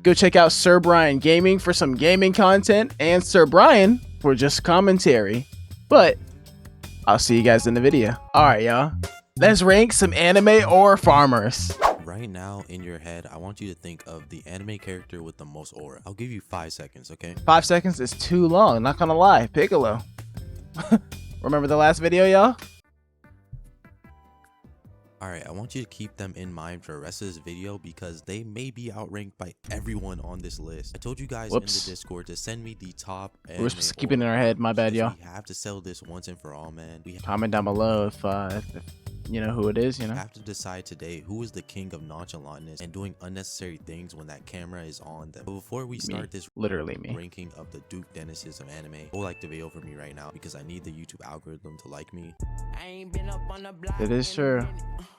go check out Sir Brian Gaming for some gaming content and Sir Brian for just commentary. But I'll see you guys in the video. All right, y'all. Let's rank some anime or farmers. Right now, in your head, I want you to think of the anime character with the most aura. I'll give you 5 seconds, okay? 5 seconds is too long, not gonna lie. Piccolo. Remember the last video, y'all? Alright, I want you to keep them in mind for the rest of this video because they may be outranked by everyone on this list. I told you guys in the Discord to send me the top. We're supposed to keep it in our head. My bad, y'all. We have to settle this once and for all, man. Comment down below if you know who it is, you know. We have to decide today who is the king of nonchalantness and doing unnecessary things when that camera is on them. But before we start this ranking of the Duke Dennises of anime, go like the video for me right now because I need the YouTube algorithm to like me. It is true.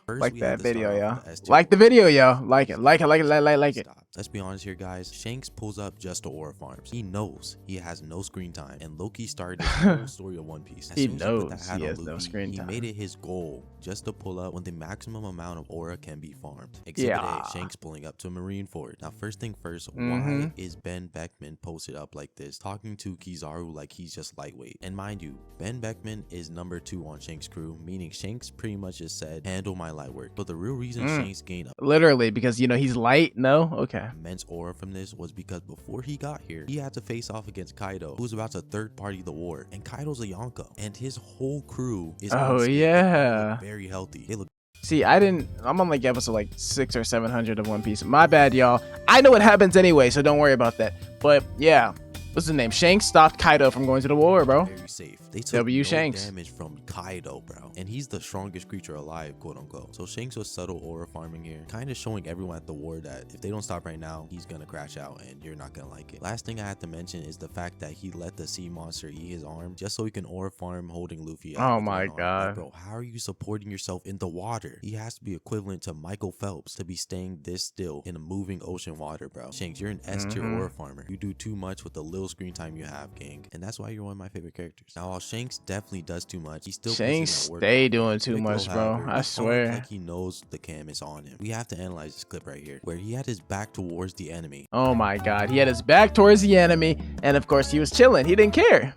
First, like that video, y'all. Like the video, y'all. Like it. Like it. Let's be honest here, guys. Shanks pulls up just to aura farms. He knows he has no screen time, and Loki started the whole story of One Piece. He knows he has no screen time. He made it his goal just to pull up when the maximum amount of aura can be farmed. Exhibit A, Shanks pulling up to Marine Fort. Now, first thing first, why is Ben Beckman posted up like this, talking to Kizaru like he's just lightweight? And mind you, Ben Beckman is number 2 on Shanks' crew, meaning Shanks pretty much just said, handle my light work. But the real reason Shanks gained literally because, you know, he's light. No? Okay. Immense aura from this was because before he got here, he had to face off against Kaido, who was about to third party the war. And Kaido's a Yonko, and his whole crew is very healthy. They look. See, I'm on like episode like 600 or 700 of One Piece. My bad, y'all. I know what happens anyway, so don't worry about that. But yeah, what's his name? Shanks stopped Kaido from going to the war, bro. Very safe. They took Shanks. damage from Kaido, bro. And he's the strongest creature alive, quote unquote. So Shanks was subtle aura farming here, kind of showing everyone at the war that if they don't stop right now, he's gonna crash out and you're not gonna like it. Last thing I have to mention is the fact that he let the sea monster eat his arm just so he can aura farm holding Luffy up. Oh my god. Like, bro, how are you supporting yourself in the water? He has to be equivalent to Michael Phelps to be staying this still in a moving ocean water, bro. Shanks, you're an S tier aura farmer. You do too much with the little screen time you have, gang. And that's why you're one of my favorite characters. Now, while Shanks definitely does too much, he still Shanks stay doing too much, bro. I swear. Like he knows the cam is on him. We have to analyze this clip right here where he had his back towards the enemy. Oh my god, he had his back towards the enemy, and of course he was chilling. He didn't care.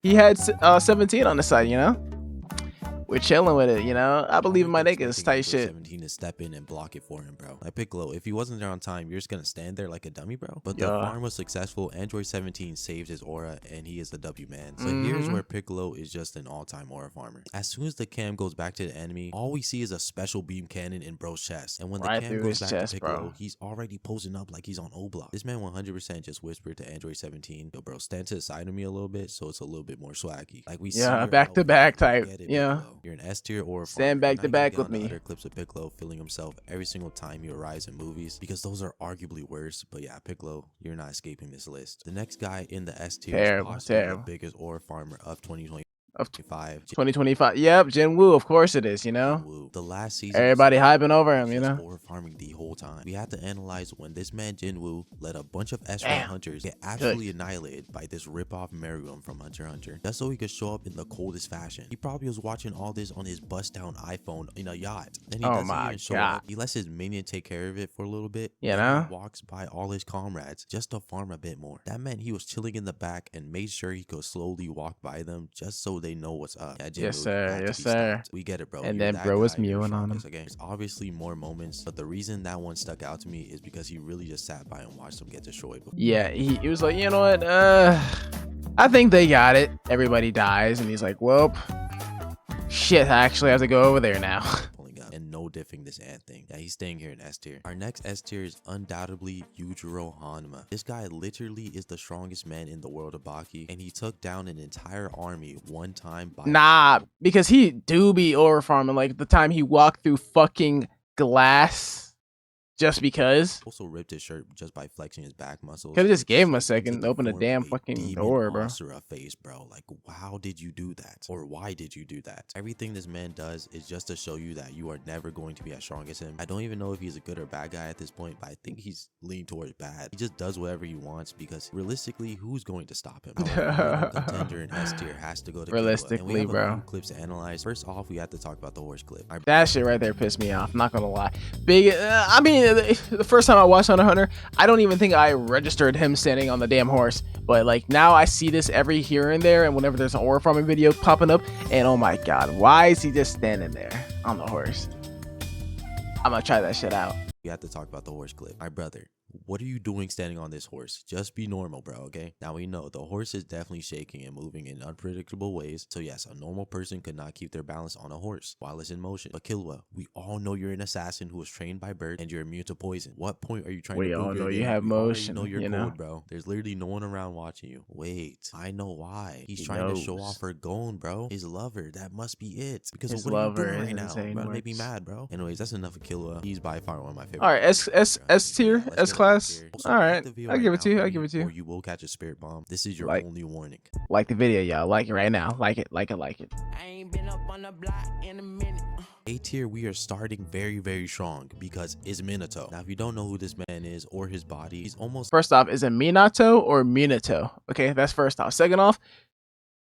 He had 17 on the side, you know. We're chilling with it, you know. I believe in my niggas. Tight shit. 17 to step in and block it for him, bro. Like Piccolo, if he wasn't there on time, you're just gonna stand there like a dummy, bro. But the farm was successful. Android 17 saved his aura, and he is the W man. So here's where Piccolo is just an all-time aura farmer. As soon as the cam goes back to the enemy, all we see is a special beam cannon in bro's chest. And when the cam goes back to Piccolo, he's already posing up like he's on O-Block. This man 100% just whispered to Android 17, yo, bro, stand to the side of me a little bit so it's a little bit more swaggy. Like we see back to back type. You're an S tier or stand back to back with me. Other clips of Piccolo feeling himself every single time he arrives in movies because those are arguably worse. But yeah, Piccolo, you're not escaping this list. The next guy in the S tier is possibly the biggest aura farmer of 2020. Of 2025. Yep, Jin Woo, of course it is, you know. The last season, everybody hyping over him, you know. Aura farming the whole time. We had to analyze when this man Jin Woo let a bunch of S1 hunters get absolutely annihilated by this rip-off Meruem from Hunter x Hunter, just so he could show up in the coldest fashion. He probably was watching all this on his bust-down iPhone in a yacht. Then he doesn't even show up. He lets his minion take care of it for a little bit. You know, he walks by all his comrades just to farm a bit more. That meant he was chilling in the back and made sure he could slowly walk by them just so they know what's up. Yes sir, yes sir. We get it, bro. And then bro was mewing on him. Again, there's obviously more moments, but the reason that one stuck out to me is because he really just sat by and watched them get destroyed. Yeah, he was like, you know what, I think they got it. Everybody dies, and he's like, well, shit, I actually have to go over there now. And no diffing this ant thing. Yeah, he's staying here in S tier. Our next S tier is undoubtedly Yujiro Hanma. This guy literally is the strongest man in the world of Baki, and he took down an entire army one time by because he do be aura farming, like the time he walked through fucking glass. Just because. Also ripped his shirt just by flexing his back muscles. Could have just gave him a second to open the damn fucking door, bro. Face, bro. Like, how did you do that? Or why did you do that? Everything this man does is just to show you that you are never going to be as strong as him. I don't even know if he's a good or bad guy at this point, but I think he's leaning towards bad. He just does whatever he wants because realistically, who's going to stop him? The contender in S tier has to go to realistically, and we have bro. A few clips to analyze. First off, we have to talk about the horse clip. That shit right there pissed me off. Not gonna lie. Big. I mean, the first time I watched Hunter x Hunter, I don't even think I registered him standing on the damn horse. But like now I see this every here and there, and whenever there's an aura farming video popping up, and oh my god, why is he just standing there on the horse? I'm gonna try that shit out. We have to talk about the horse clip. My brother, what are you doing standing on this horse? Just be normal, bro, okay? Now we know the horse is definitely shaking and moving in unpredictable ways. So yes, a normal person could not keep their balance on a horse while it's in motion. But Killua, we all know you're an assassin who was trained by birth and you're immune to poison. What point are you trying to prove? We all know you have motion. Know you're cold, bro. There's literally no one around watching you. Wait, I know why. He's trying to show off her Gon, bro. His lover. That must be it. Because his what lover are you doing right now, bro? Make me mad, bro. Anyways, that's enough of Killua. He's by far one of my favorites. All right, S tier, S class. All right, I give it to you. I give it to you. Or you will catch a spirit bomb. This is your only warning. Like the video, y'all. Like it right now. Like it. Like it. I ain't been up on the block in a minute. A tier, we are starting very, very strong because it's Minato. Now, if you don't know who this man is or his body, he's almost... First off, is it Minato or Minato? Okay, that's first off. Second off,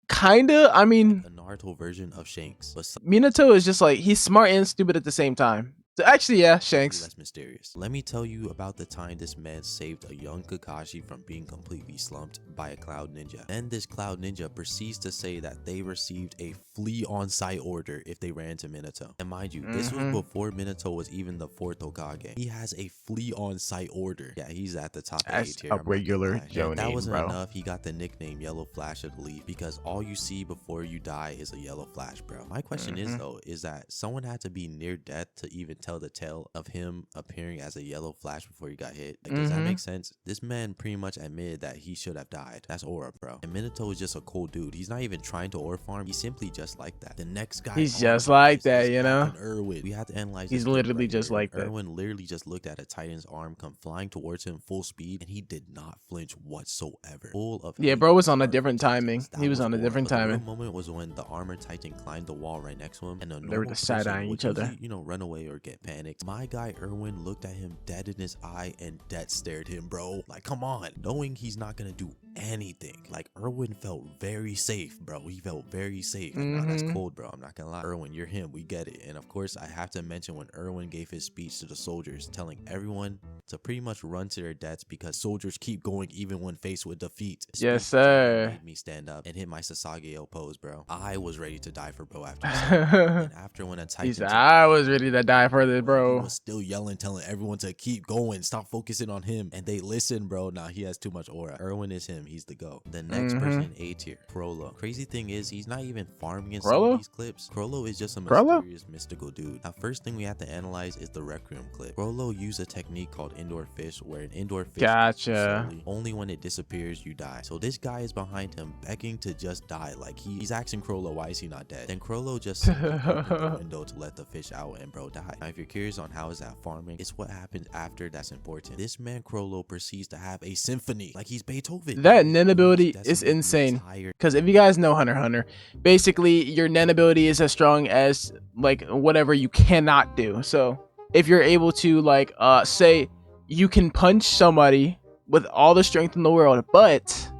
kinda, I mean... a Naruto version of Shanks. But Minato is just like, he's smart and stupid at the same time. So actually, yeah, Shanks. Less mysterious. Let me tell you about the time this man saved a young Kakashi from being completely slumped by a cloud ninja. Then this cloud ninja proceeds to say that they received a flee on sight order if they ran to Minato. And mind you, this was before Minato was even the 4th Hokage. He has a flee on sight order. Yeah, he's at the top of A tier. A regular Jonin, that wasn't enough. He got the nickname Yellow Flash of the Leaf because all you see before you die is a yellow flash, bro. My question is though, is that someone had to be near death to even tell the tale of him appearing as a yellow flash before he got hit? Like, does that make sense? This man pretty much admitted that he should have died. That's aura, bro. And Minato is just a cool dude. He's not even trying to aura farm. He's simply just like that. The next guy, he's just like that, you know. Erwin. We have to analyze. He's literally just like that. Erwin literally just looked at a Titan's arm come flying towards him full speed, and he did not flinch whatsoever. Full of bro was on a different timing. He was on a different timing. The moment was when the armor Titan climbed the wall right next to him, and they were just side-eyeing each other. You know, run away or get panicked. My guy Erwin looked at him dead in his eye and dead stared him, bro. Like, come on, knowing he's not gonna do anything. Like, Erwin felt very safe, bro. He felt very safe. Like, wow, that's cold, bro. I'm not gonna lie. Erwin, you're him. We get it. And of course, I have to mention when Erwin gave his speech to the soldiers, telling everyone to pretty much run to their deaths because soldiers keep going even when faced with defeat. Yes, sir. Made me stand up and hit my Sasageo pose, bro. I was ready to die for bro after and after when a Titan, I was ready to die for this, bro. He was still yelling, telling everyone to keep going, stop focusing on him, and they listen, bro. Nah, he has too much aura. Erwin is him. He's the go. The next person, A tier, Crollo. Crazy thing is, he's not even farming in some of these clips. Crollo is just a mysterious, mystical dude. Now, first thing we have to analyze is the Requiem clip. Crollo used a technique called indoor fish, where an indoor fish slowly, only when it disappears you die. So this guy is behind him begging to just die. Like, he's asking Crollo, why is he not dead? Then Crollo just opened the window to let the fish out, and bro died. Now, if you're curious on how is that farming, it's what happens after that's important. This man Crollo proceeds to have a symphony like he's Beethoven. That Nen ability is insane. Because if you guys know Hunter x Hunter, basically your Nen ability is as strong as like whatever you cannot do. So if you're able to like say you can punch somebody with all the strength in the world, but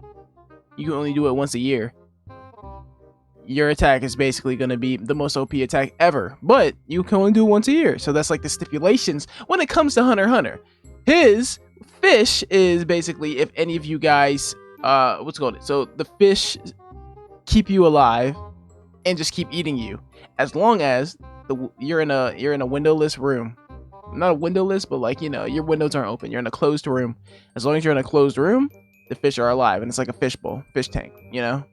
you can only do it once a year, your attack is basically going to be the most OP attack ever, but you can only do it once a year. So that's like the stipulations when it comes to Hunter x Hunter. His fish is basically, if any of you guys what's it called, so the fish keep you alive and just keep eating you as long as you're in a windowless room. Not a windowless, but like, you know, your windows aren't open, you're in a closed room. As long as you're in a closed room, the fish are alive, and it's like a fish bowl, fish tank, you know.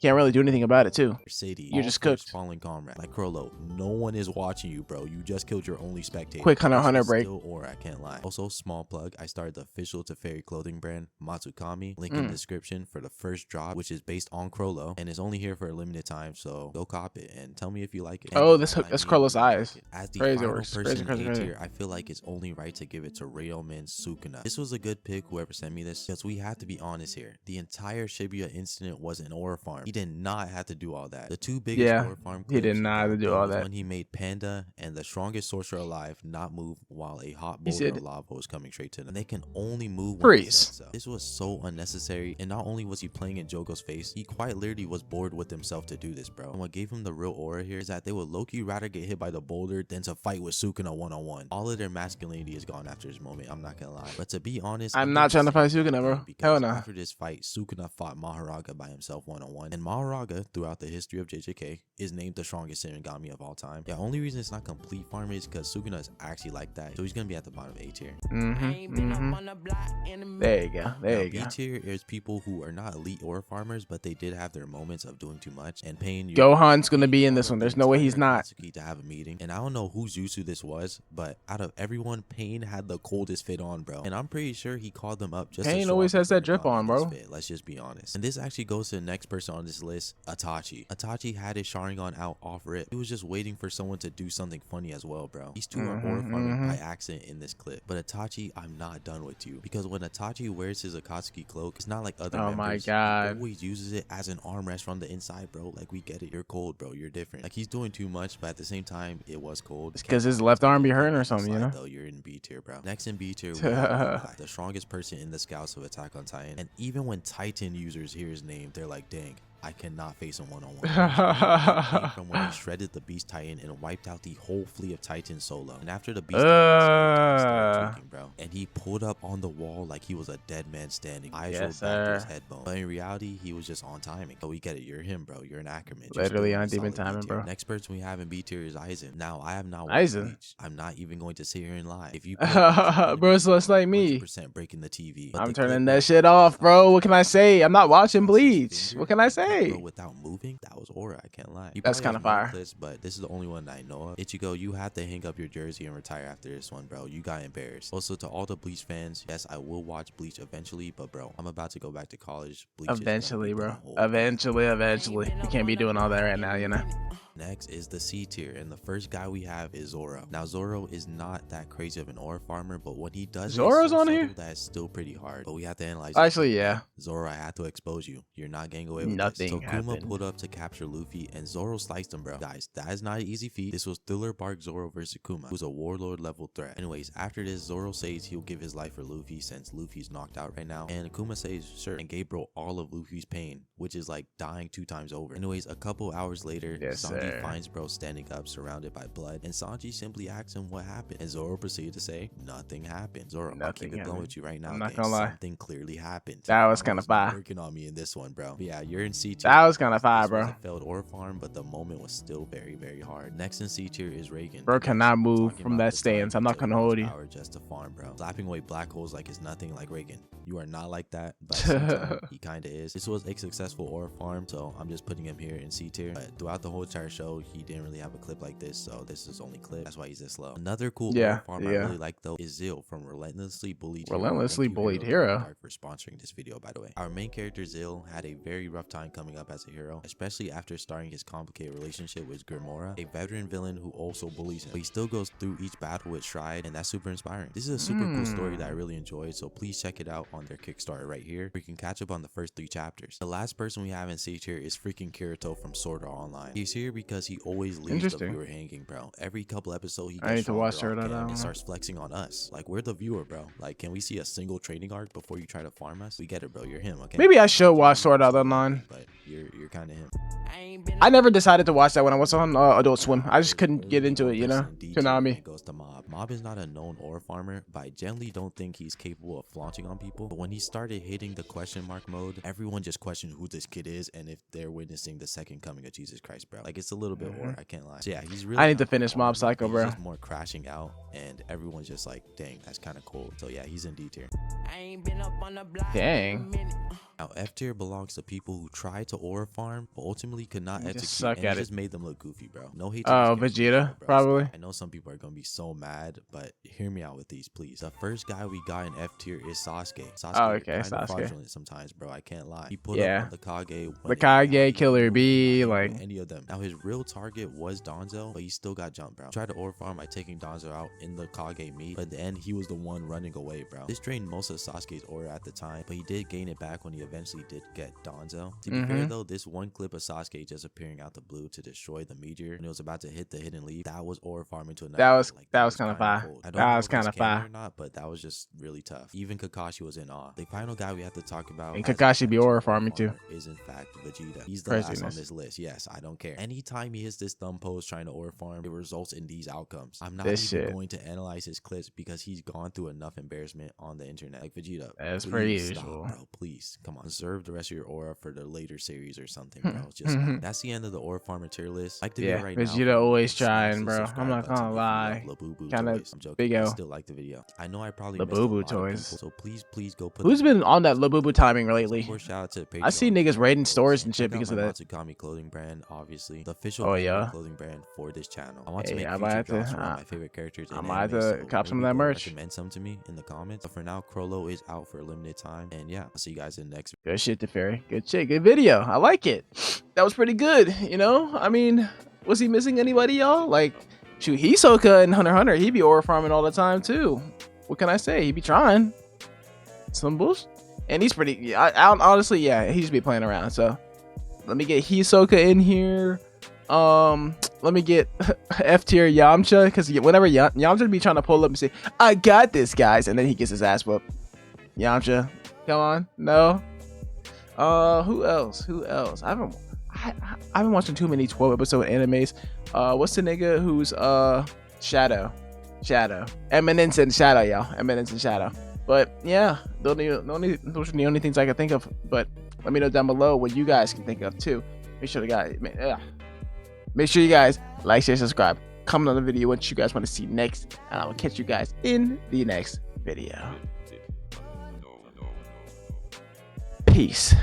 Can't really do anything about it too. You're just cooked. Falling comrade. Like Crollo, no one is watching you, bro. You just killed your only spectator. Quick Hunter x Hunter break. Or I can't lie. Also, small plug. I started the official Teferi clothing brand, Matsukami. Link in description for the first drop, which is based on Crollo and is only here for a limited time. So go cop it and tell me if you like it. Oh, that's Crollo's eyes. As the final person A tier, I feel like it's only right to give it to Railman Sukuna. This was a good pick, whoever sent me this, because we have to be honest here. The entire Shibuya incident was an aura farm. He did not have to do all that. The two biggest Aura farm clips he did not have to do all that. when he made Panda and the strongest sorcerer alive not move while a hot He boulder said, of lava was coming straight to them. And they can only move when freeze. he said so. This was so unnecessary, and not only was he playing in Jogo's face, he quite literally was bored with himself to do this, bro. And what gave him the real aura here is that they would low-key rather get hit by the boulder than to fight with Sukuna one-on-one. All of their masculinity is gone after this moment, I'm not gonna lie. But to be honest, I'm not trying to fight Sukuna, bro. Hell no. After this fight, Sukuna fought Maharaga by himself one-on-one, and Maharaga, throughout the history of JJK, is named the strongest Shinigami of all time. Yeah, only reason it's not complete farm is because Sukuna is actually like that, so he's gonna be at the bottom of A tier. There you go. There you go. B tier is people who are not elite aura farmers, but they did have their moments of doing too much and paying you. Gohan's gonna be in this one. There's no way he's not. To have a meeting, and I don't know whose Jutsu this was, but out of everyone, Pain had the coldest fit on, bro. And I'm pretty sure he called them up just. Pain always has that drip on, bro. Let's just be honest. And this actually goes to the next person on this list, Itachi. Itachi had his Sharingan out off rip. He was just waiting for someone to do something funny as well, bro. These two are aura farming by accident in this clip. But Itachi, I'm not done with you, because when Itachi wears his Akatsuki cloak, it's not like other members. My god. He always uses it as an armrest from the inside, bro. Like, we get it. You're cold, bro. You're different. Like, he's doing too much, but at the same time, it was cold. It's because his left arm be hurting or something, you know? Though, you're in B tier, bro. Next in B tier, we have the strongest person in the scouts of Attack on Titan. And even when Titan users hear his name, they're like, dang, I cannot face him one-on-one. From when he shredded the Beast Titan and wiped out the whole fleet of Titans solo. And after the Beast Titan started tweaking, bro, and he pulled up on the wall like he was a dead man standing. Eyes rolled back to his head bone. But in reality, he was just on timing. But we get it. You're him, bro. You're an Ackerman. Literally on demon timing, bro. Next person we have in B tier is Aizen. Now, I have not watched Bleach. I'm not even going to sit here and lie. If you bro, so it's like me. % breaking the TV. I'm turning that shit off, bro. What can I say? I'm not watching Bleach. What can I say? Without moving, that was aura. I can't lie. That's kind of fire. But this is the only one I know of. Ichigo, you have to hang up your jersey and retire after this one, bro. You got embarrassed. Also, to all the Bleach fans, yes, I will watch Bleach eventually, but bro, I'm about to go back to college. Bleach eventually, bro. Eventually. You can't be doing all that right now, you know. Next is the C tier, and the first guy we have is Zoro. Now, Zoro is not that crazy of an aura farmer, but when he does, Zoro's on here. That's still pretty hard. But we have to analyze. Actually, yeah. Zoro, I had to expose you. You're not getting away with nothing. So Kuma pulled up to capture Luffy, and Zoro sliced him, bro. Guys, that is not an easy feat. This was Thriller Bark Zoro versus Kuma, who's a warlord level threat. Anyways, after this, Zoro says he'll give his life for Luffy since Luffy's knocked out right now, and Kuma says sure, and gave bro all of Luffy's pain, which is like dying 2 times over. Anyways, a couple hours later, Sanji finds bro standing up surrounded by blood, and Sanji simply asks him what happened, and Zoro proceeded to say nothing happened. Zoro, I'll keep it blown with you right now. I'm not gonna lie, something clearly happened. That was kind of fire. Working on me in this one, bro. But yeah, you're in C tier. That was kind of fire, bro. Failed aura farm, but the moment was still very, very hard. Next in C tier is Reagan. Bro cannot move from that stance. I'm not gonna hold you. Just to farm, bro. Slapping away black holes like it's nothing. Like Reagan, you are not like that, but sometimes he kind of is. This was a successful aura farm, so I'm just putting him here in C tier. But throughout the whole entire show, he didn't really have a clip like this, so this is only clip. That's why he's this low. Another cool aura farm I really like though is Zil from Relentlessly Bullied Hero for sponsoring this video, by the way. Our main character Zil had a very rough time coming up as a hero, especially after starting his complicated relationship with Grimora, a veteran villain who also bullies him. But he still goes through each battle with stride, and that's super inspiring. This is a super cool story that I really enjoyed, so please check it out on their Kickstarter right here, where you can catch up on the first 3 chapters. The last person we have in C tier is freaking Kirito from Sword Art Online. He's here because he always leaves the viewer hanging, bro. Every couple episodes he gets and starts flexing on us. Like, we're the viewer, bro. Like, can we see a single training arc before you try to farm us? We get it, bro. You're him, okay? Maybe I should watch Sword Art Online. But you're kind of him. I never decided to watch that when I was on Adult Swim. I just couldn't get into it, you know? Tsunami. Goes to Mob. Mob is not a known aura farmer, but I generally don't think he's capable of flaunting on people. But when he started hitting the question mark mode, everyone just questioned who this kid is and if they're witnessing the second coming of Jesus Christ, bro. Like, it's a little bit aura, I can't lie. So yeah, he's really. I need to finish Mob Psycho, bro. He's just more crashing out, and everyone's just like, dang, that's kind of cool. So yeah, he's in D tier. Dang. Now, F tier belongs to people who tried to aura farm, but ultimately could not execute, suck and at it just made them look goofy, bro. No hate. Oh, Vegeta, probably. I know some people are gonna be so mad, but hear me out with these, please. The first guy we got in F tier is Sasuke. Sasuke, kind of fraudulent sometimes, bro. I can't lie. He put up the Kage, Killer Bee, like any of them. Now, his real target was Danzo, but he still got jumped, bro. He tried to aura farm by taking Danzo out in the Kage meet, but then he was the one running away, bro. This drained most of Sasuke's aura at the time, but he did gain it back when he eventually did get Danzo. To be fair though, this one clip of Sasuke just appearing out the blue to destroy the meteor and it was about to hit the hidden leaf, that was aura farming to another. That was kind of fire. That was kind of fire or not, but that was just really tough. Even Kakashi was in awe. The final guy we have to talk about, and Kakashi be aura farming too, is in fact Vegeta. He's the last on this list. Yes, I don't care. Anytime he hits this thumb pose trying to aura farm, it results in these outcomes. I'm not even going to analyze his clips because he's gone through enough embarrassment on the internet. Like Vegeta, that's pretty usual, bro. Please come on, reserve the rest of your aura for the later series or something, bro. Just that's the end of the aura farmer tier list. Like the video right Vegeta now, always trying, bro. I'm not gonna lie. Kind of big O. Still like the video. I know I probably Labubu toys. People, so please go put. Who's been on that Labubu timing lately? Shout out to Patreon. I see niggas raiding stores and shit because of that. Matsukami clothing brand, obviously the official clothing brand for this channel. I want to make future drops for my favorite characters. I might have to cop some of that merch. Recommend some to me in the comments. But for now, Crollo is out for a limited time, and yeah, I'll see you guys in the next. Good shit, Teferi. Good shit. Good video. I like it. That was pretty good. You know, I mean, was he missing anybody, y'all? Like, shoot, Hisoka and Hunter x Hunter, he be aura farming all the time too. What can I say? He be trying some bullshit, and he's pretty. Yeah, I honestly, yeah, he just be playing around. So let me get Hisoka in here. Let me get F tier Yamcha, because whenever Yamcha be trying to pull up and say, "I got this, guys," and then he gets his ass whooped. Yamcha, come on, no. Who else? Who else? I've been watching too many 12 episode animes. What's the nigga who's Shadow? Eminence and Shadow, y'all. Eminence and Shadow. But yeah, those are the only things I can think of. But let me know down below what you guys can think of too. Make sure you guys like, share, subscribe, comment on the video what you guys want to see next, and I will catch you guys in the next video. Peace.